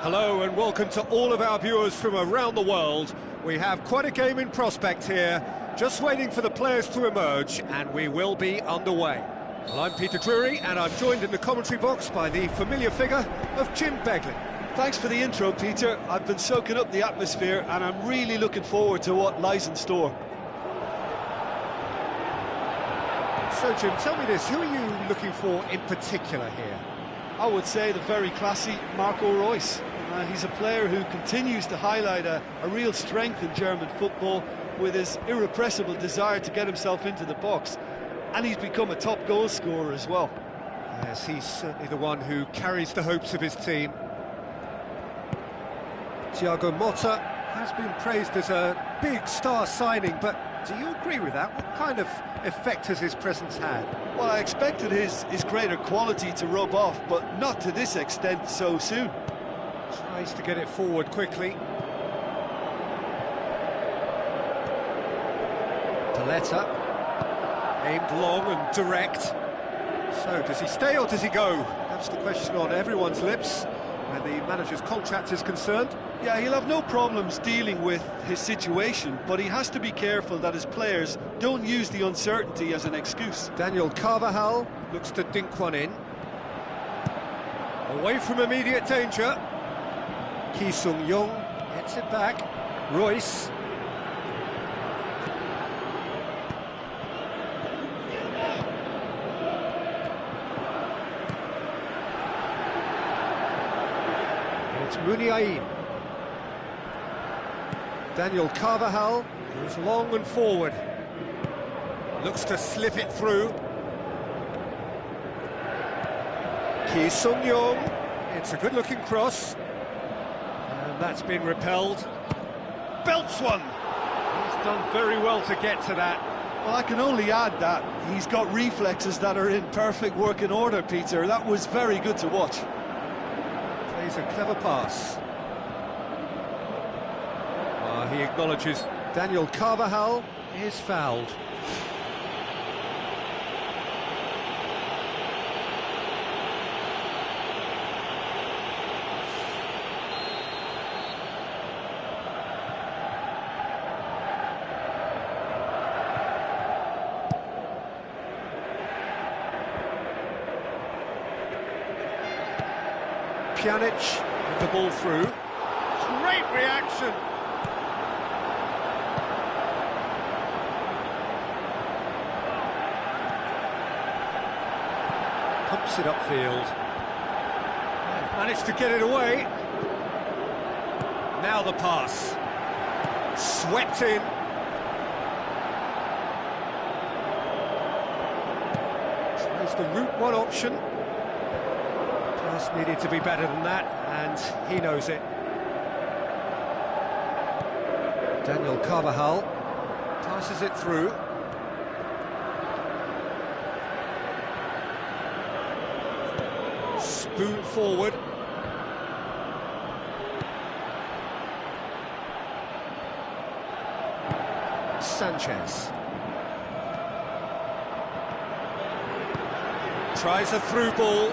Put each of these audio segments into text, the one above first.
Hello and welcome to all of our viewers from around the world. We have quite a game in prospect here, just waiting for the players to emerge, and we will be underway. Well, I'm Peter Drury, and I'm joined in the commentary box by the familiar figure of Jim Begley. Thanks for the intro, Peter. I've been soaking up the atmosphere, and I'm really looking forward to what lies in store. So, Jim, tell me this, who are you looking for in particular here? I would say the very classy Marco Reus. He's a player who continues to highlight a real strength in German football with his irrepressible desire to get himself into the box. And he's become a top goal scorer as well. Yes, he's certainly the one who carries the hopes of his team. Thiago Motta has been praised as a big star signing, but do you agree with that? What kind of effect has his presence had? Well, I expected his greater quality to rub off, but not to this extent so soon. Tries to get it forward quickly. Paletta, aimed long and direct. So, does he stay or does he go? That's the question on everyone's lips, where the manager's contract is concerned. Yeah, he'll have no problems dealing with his situation, but he has to be careful that his players don't use the uncertainty as an excuse. Daniel Carvajal looks to dink one in. Away from immediate danger. Ki Sung-young hits it back. Reus. And it's Muniain. Daniel Carvajal goes long and forward. Looks to slip it through. Ki Sung-young. It's a good-looking cross. And that's been repelled. Belts one! He's done very well to get to that. Well, I can only add that he's got reflexes that are in perfect working order, Peter. That was very good to watch. Plays a clever pass. He acknowledges Daniel Carvajal is fouled. Pjanic with the ball through. great reaction. Pumps it upfield. Managed to get it away. Now the pass. Swept in. Tries the route one option. Pass needed to be better than that, and he knows it. Daniel Carvajal passes it through. Spoon forward. Sanchez tries a through ball.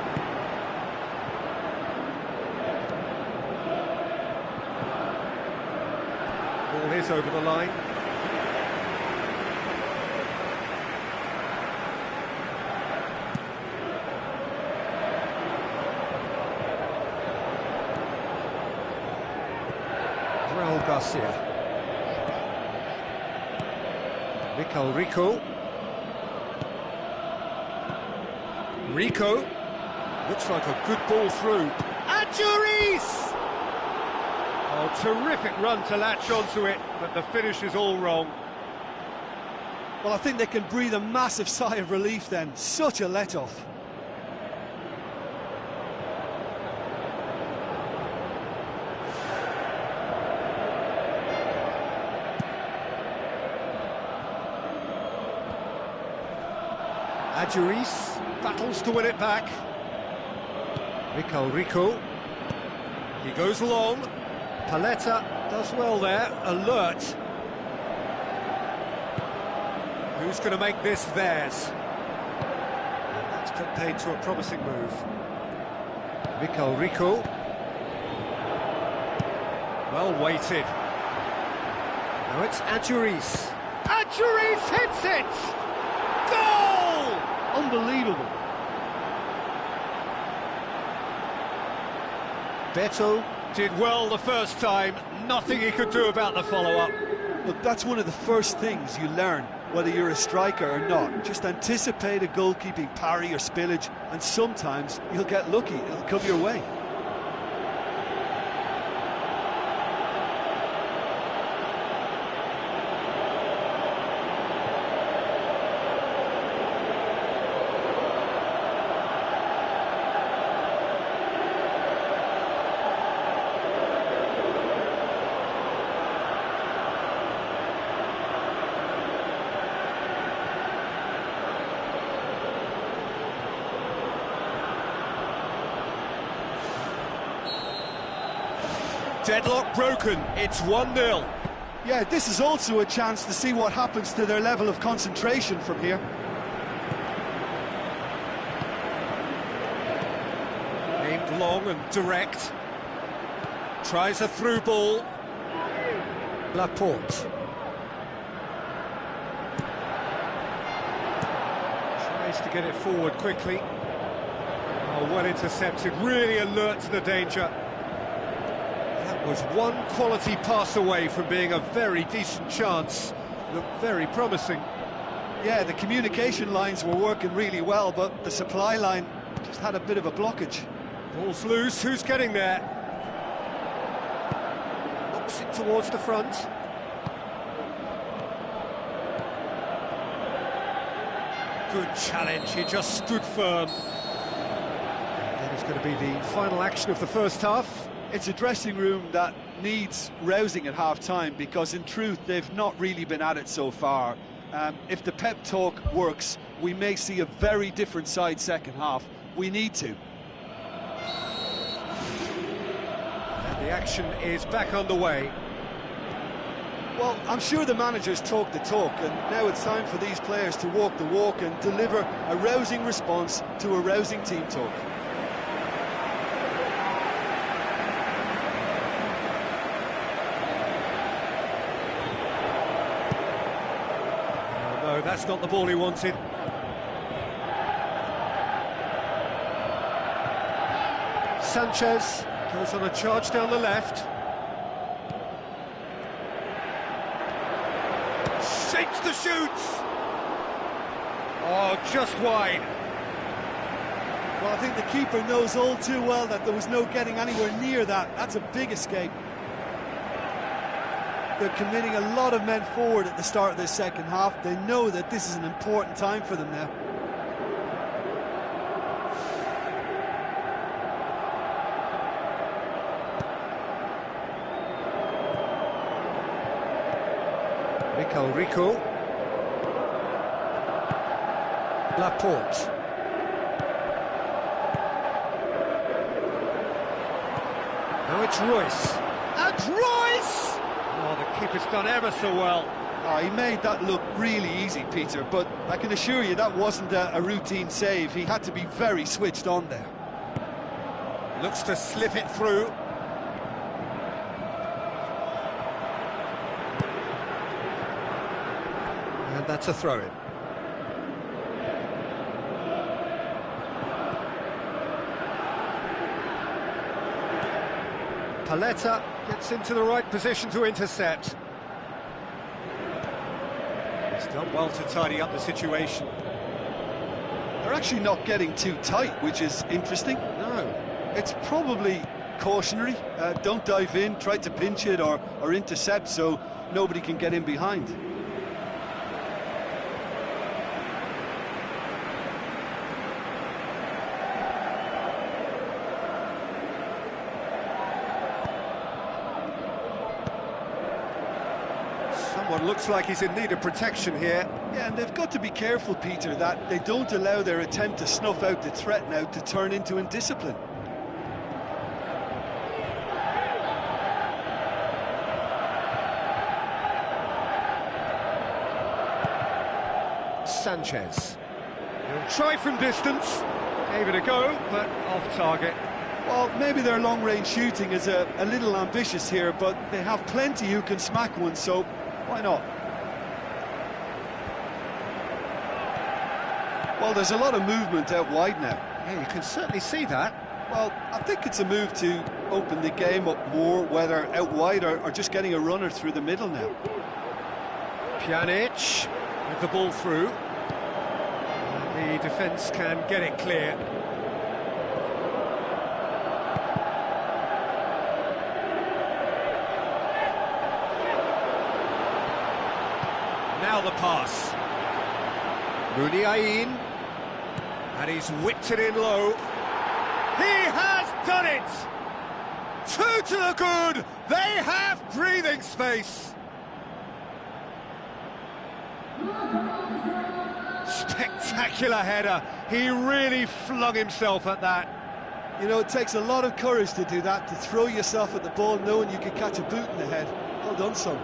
Ball is over the line. Raul Garcia. Myclub. Rico. Looks like a good ball through. Adjuris! Oh, terrific run to latch onto it, but the finish is all wrong. Well, I think they can breathe a massive sigh of relief then. Such a let-off. Adjuris battles to win it back. Rico. He goes long. Paletta does well there, alert. Who's going to make this theirs? And that's paid to a promising move. Rico. Well weighted. Now it's Adjuris. Adjuris hits it! Goal! Unbelievable. Beto did well the first time, nothing he could do about the follow-up. Look, that's one of the first things you learn, whether you're a striker or not. Just anticipate a goalkeeping parry or spillage, and sometimes you'll get lucky, it'll come your way. Deadlock broken, it's 1-0. Yeah, this is also a chance to see what happens to their level of concentration from here. Aimed long and direct. Tries a through ball. Laporte. Tries to get it forward quickly. Oh, well intercepted, really alert to the danger. Was one quality pass away from being a very decent chance. Looked very promising. Yeah, the communication lines were working really well, but the supply line just had a bit of a blockage. Ball's loose, who's getting there? Knocks it towards the front. Good challenge, he just stood firm. That is going to be the final action of the first half. It's a dressing room that needs rousing at half-time, because in truth they've not really been at it so far. If the pep talk works, we may see a very different side second half. We need to. And the action is back underway. Well, I'm sure the managers talk the talk, and now it's time for these players to walk the walk and deliver a rousing response to a rousing team talk. No, that's not the ball he wanted. Sanchez goes on a charge down the left. Tips the shoots. Oh, just wide. Well, I think the keeper knows all too well that there was no getting anywhere near that. That's a big escape. They're committing a lot of men forward at the start of this second half. They know that this is an important time for them now. Myclub. Laporte. Now it's Royce. And Royce! Oh, the keeper's done ever so well. Oh, he made that look really easy, Peter, but I can assure you that wasn't a routine save. He had to be very switched on there. Looks to slip it through. And that's a throw-in. Paletta gets into the right position to intercept. He's done well to tidy up the situation. They're actually not getting too tight, which is interesting. No. It's probably cautionary. Don't dive in, try to pinch it or intercept so nobody can get in behind. Someone looks like he's in need of protection here. Yeah, and they've got to be careful, Peter, that they don't allow their attempt to snuff out the threat now to turn into indiscipline. Sanchez. He'll try from distance. Gave it a go, but off target. Well, maybe their long-range shooting is a little ambitious here, but they have plenty who can smack one, so why not? Well, there's a lot of movement out wide now. Yeah, you can certainly see that. Well, I think it's a move to open the game up more, whether out wide or just getting a runner through the middle now. Pjanic with the ball through. The defence can get it clear. Now the pass. Muniain. And he's whipped it in low. He has done it! Two to the good! They have breathing space! Spectacular header. He really flung himself at that. You know, it takes a lot of courage to do that, to throw yourself at the ball knowing you could catch a boot in the head. Well done, son.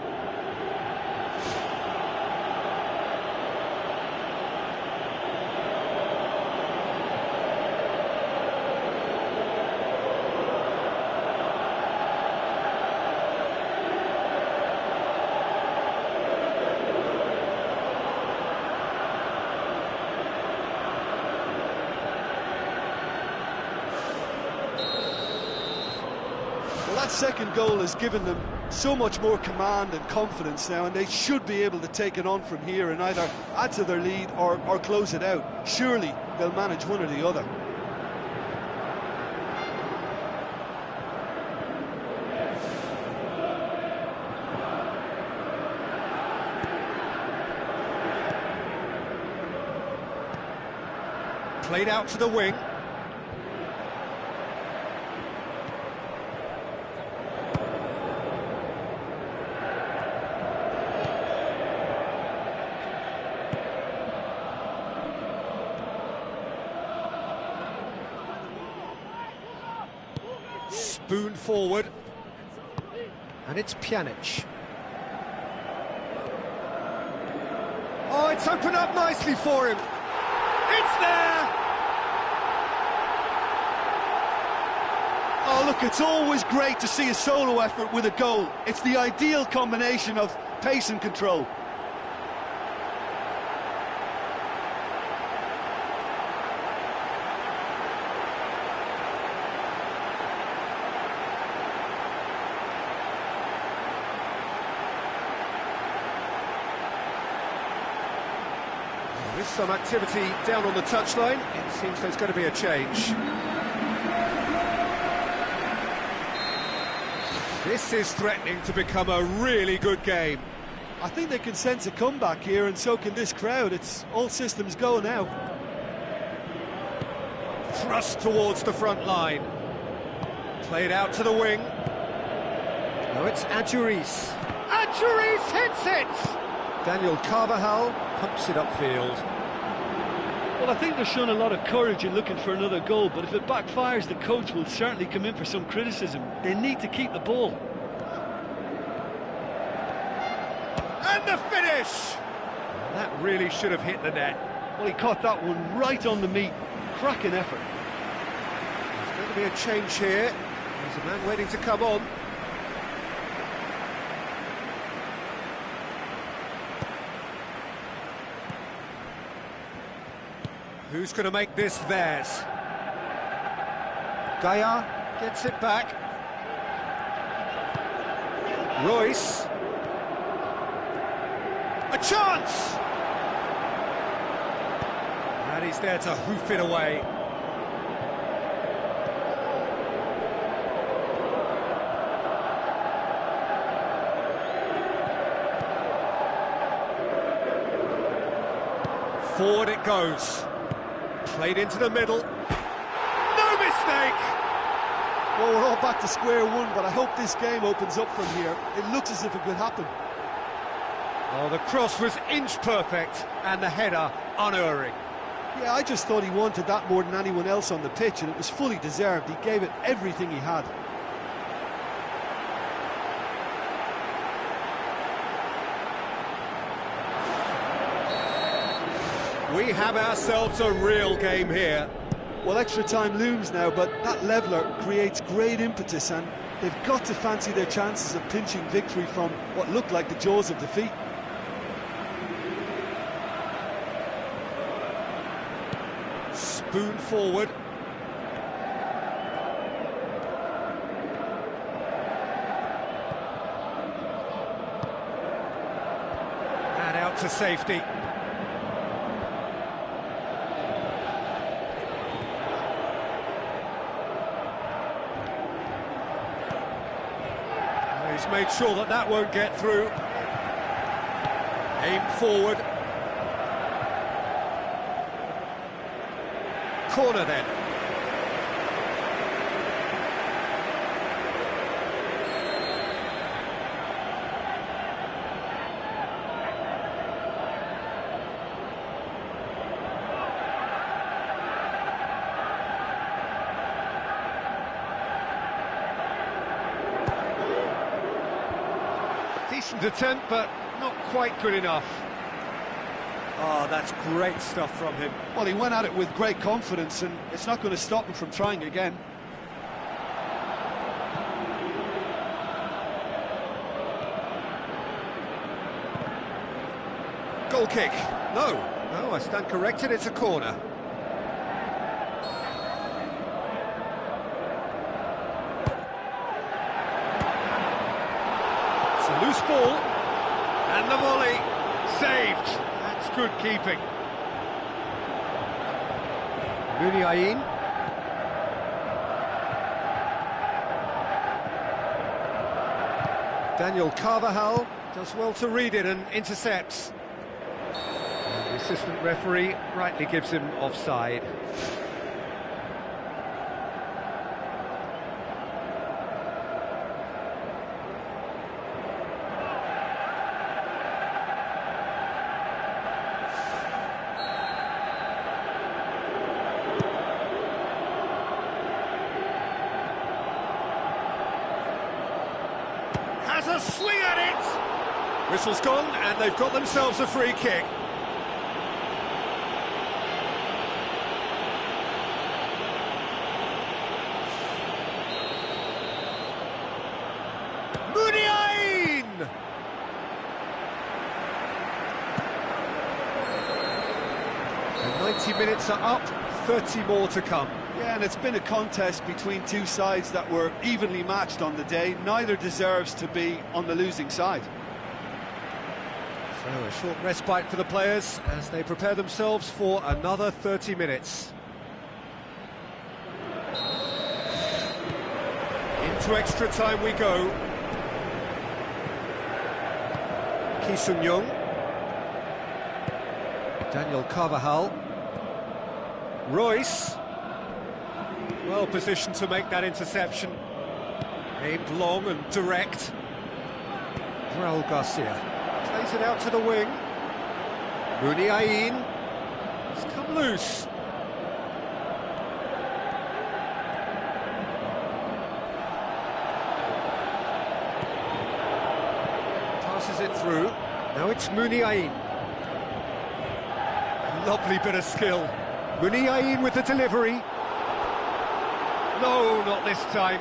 That second goal has given them so much more command and confidence now, and they should be able to take it on from here and either add to their lead or close it out. Surely they'll manage one or the other. Played out to the wing. Spoon forward, and it's Pjanic. Oh, it's opened up nicely for him. It's there! Oh, look, it's always great to see a solo effort with a goal. It's the ideal combination of pace and control. There's some activity down on the touchline. It seems there's going to be a change. This is threatening to become a really good game. I think they can sense a comeback here, and so can this crowd. It's all systems go now. Thrust towards the front line. Played out to the wing. Now it's Adjuris. Adjuris hits it! Daniel Carvajal pumps it upfield. Well, I think they've shown a lot of courage in looking for another goal, but if it backfires, the coach will certainly come in for some criticism. They need to keep the ball. And the finish! That really should have hit the net. Well, he caught that one right on the meat. Cracking effort. There's going to be a change here. There's a man waiting to come on. Who's going to make this theirs? Gaia gets it back. Royce. A chance! And he's there to hoof it away. Forward it goes. Played into the middle. No mistake! Well, we're all back to square one, but I hope this game opens up from here. It looks as if it could happen. Oh, the cross was inch perfect, and the header unerring. Yeah, I just thought he wanted that more than anyone else on the pitch, and it was fully deserved. He gave it everything he had. We have ourselves a real game here. Well, extra time looms now, but that leveller creates great impetus, and they've got to fancy their chances of pinching victory from what looked like the jaws of defeat. Spoon forward. And out to safety. He's made sure that that won't get through. Aim forward. Corner then. Decent attempt, but not quite good enough. Oh, that's great stuff from him. Well, he went at it with great confidence, and it's not going to stop him from trying again. Goal kick. No, I stand corrected, it's a corner. It's a loose ball. And the volley. Saved. That's good keeping. Muniain. Daniel Carvajal does well to read it and intercepts. And the assistant referee rightly gives him offside. Has a swing at it! Whistle's gone, and they've got themselves a free kick. Muniain! The 90 minutes are up, 30 more to come. Yeah, and it's been a contest between two sides that were evenly matched on the day. Neither deserves to be on the losing side. So a short respite for the players as they prepare themselves for another 30 minutes. Into extra time we go. Ki Sung-young. Daniel Carvajal. Royce. Well positioned to make that interception. Aimed long and direct. Raul Garcia plays it out to the wing. Rooney Ayin. It's come loose. Passes it through. Now it's Rooney Ayin. Lovely bit of skill. Rooney Ayin with the delivery. No, not this time.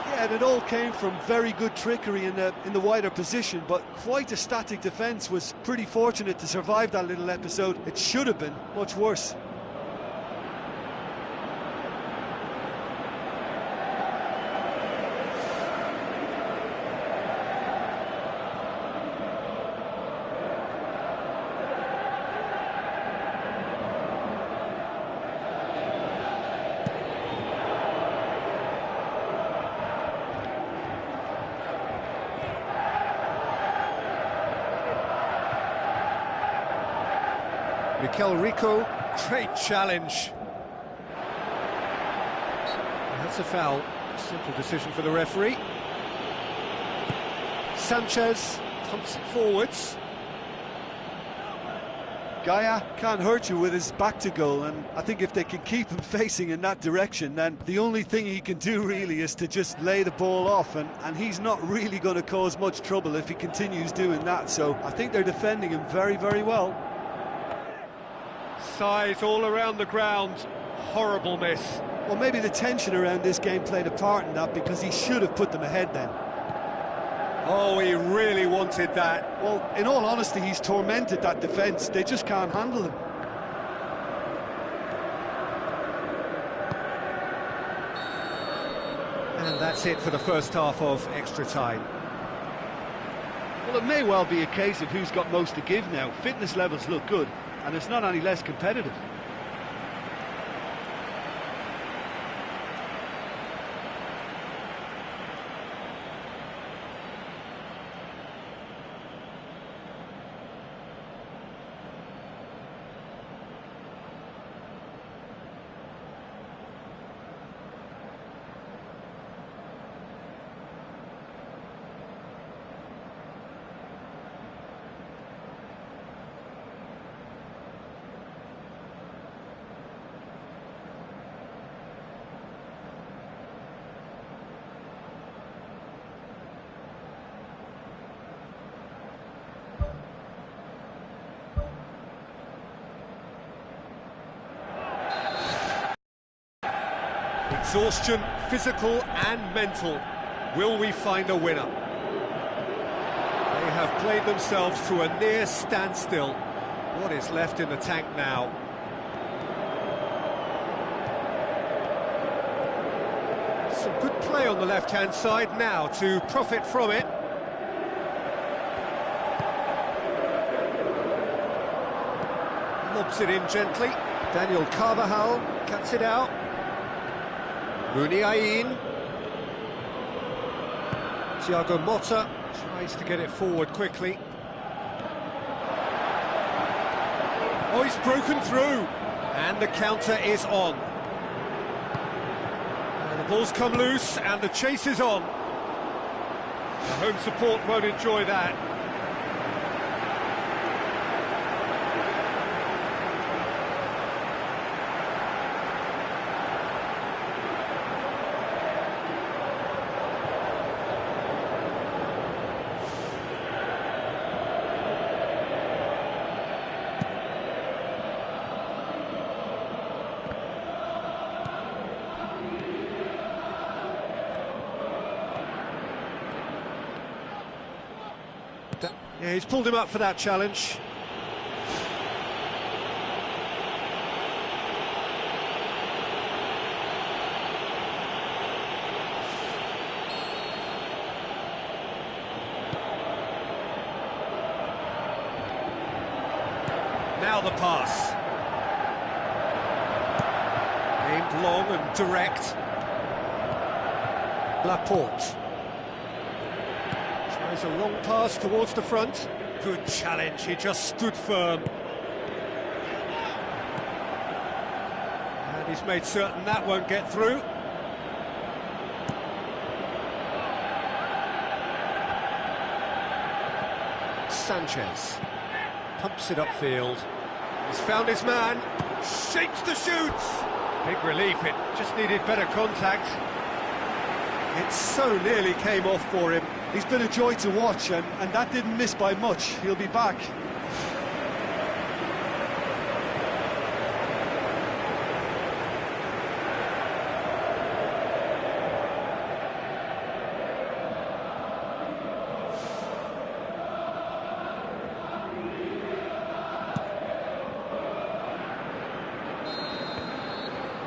Yeah, and it all came from very good trickery in the wider position, but quite a static defence. Was pretty fortunate to survive that little episode. It should have been much worse. Mikel Rico, great challenge. That's a foul. Simple decision for the referee. Sanchez pumps it forwards. Gaia can't hurt you with his back to goal, and I think if they can keep him facing in that direction, then the only thing he can do really is to just lay the ball off, and he's not really going to cause much trouble if he continues doing that. So I think they're defending him very, very well. Size all around the ground, horrible miss. Well, maybe the tension around this game played a part in that, because he should have put them ahead then. Oh, he really wanted that. Well, in all honesty, he's tormented that defence. They just can't handle him. And that's it for the first half of extra time. Well, it may well be a case of who's got most to give now. Fitness levels look good, and it's not any less competitive. Exhaustion, physical and mental. Will we find a winner? They have played themselves to a near standstill. What is left in the tank now? Some good play on the left-hand side now to profit from it. Lobs it in gently. Daniel Carvajal cuts it out. Rooney Ayin. Thiago Motta tries to get it forward quickly. Oh, he's broken through. And the counter is on. And the ball's come loose and the chase is on. The home support won't enjoy that. Yeah, he's pulled him up for that challenge. Now the pass. Aimed long and direct. Laporte. Tries a long pass towards the front. Good challenge, he just stood firm. And he's made certain that won't get through. Sanchez pumps it upfield. He's found his man. Shapes the shoots. Big relief, it just needed better contact. It so nearly came off for him. He's been a joy to watch, and that didn't miss by much. He'll be back.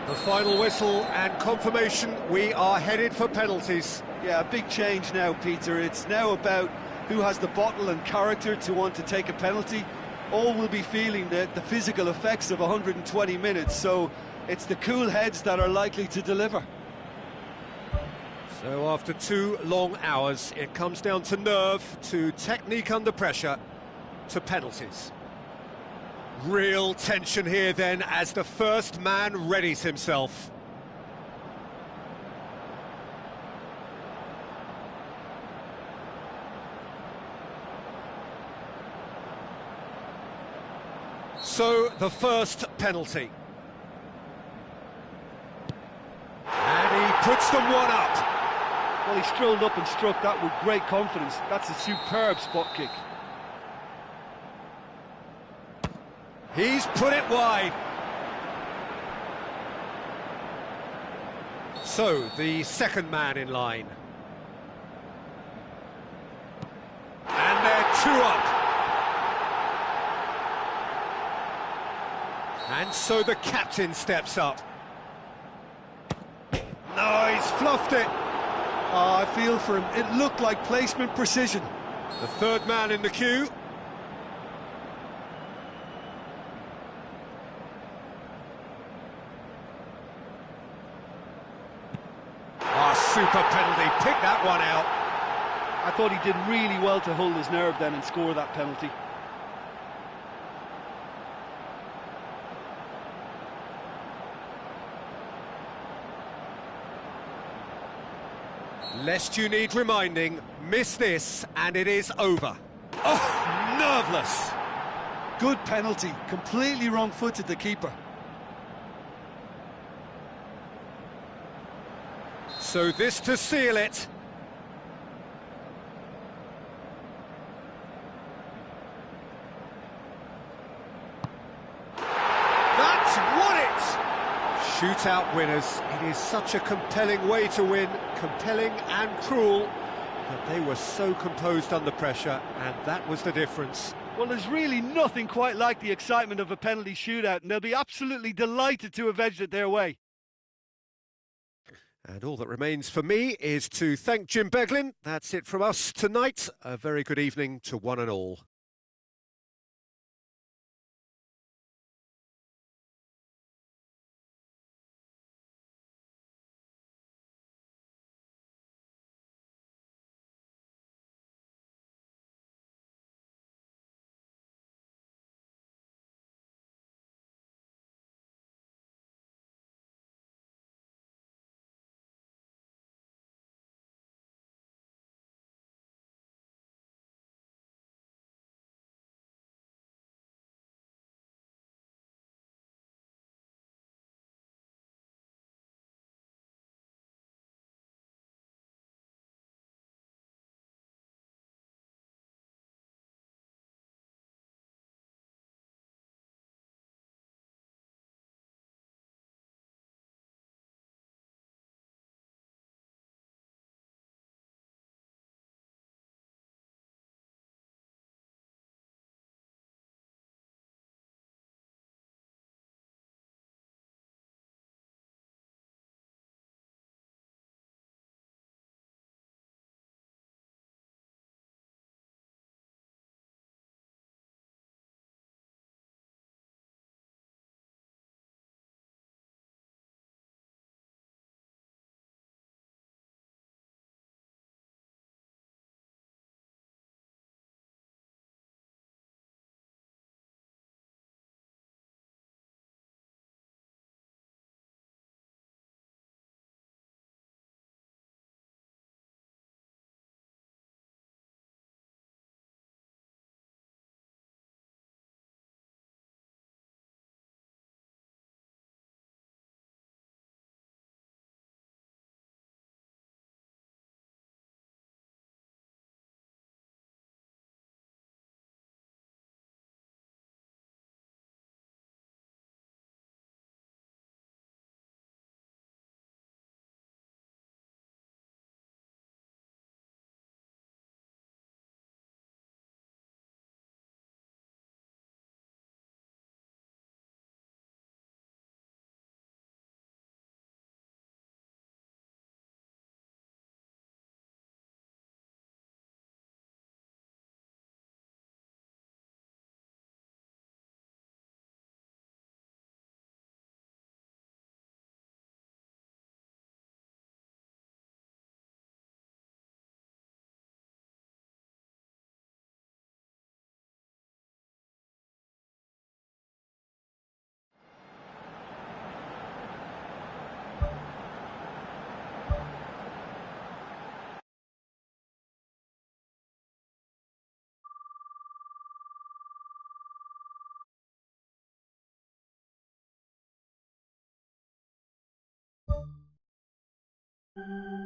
The final whistle and confirmation, we are headed for penalties. Yeah, a big change now, Peter. It's now about who has the bottle and character to want to take a penalty. All will be feeling the physical effects of 120 minutes, so it's the cool heads that are likely to deliver. So after 2 long hours, it comes down to nerve, to technique under pressure, to penalties. Real tension here then as the first man readies himself. So, the first penalty. And he puts them one up. Well, he strolled up and struck that with great confidence. That's a superb spot kick. He's put it wide. So, the second man in line. And they're 2 up. And so the captain steps up. No, he's fluffed it. I feel for him. It looked like placement precision. The third man in the queue. Super penalty, pick that one out. I thought he did really well to hold his nerve then and score that penalty. Lest you need reminding, miss this and it is over. Oh, nerveless. Good penalty, completely wrong-footed the keeper. So this to seal it. That's won it! Shootout winners. It is such a compelling way to win, compelling and cruel, but they were so composed under pressure, and that was the difference. Well, there's really nothing quite like the excitement of a penalty shootout, and they'll be absolutely delighted to have edged it their way. And all that remains for me is to thank Jim Beglin. That's it from us tonight. A very good evening to one and all. You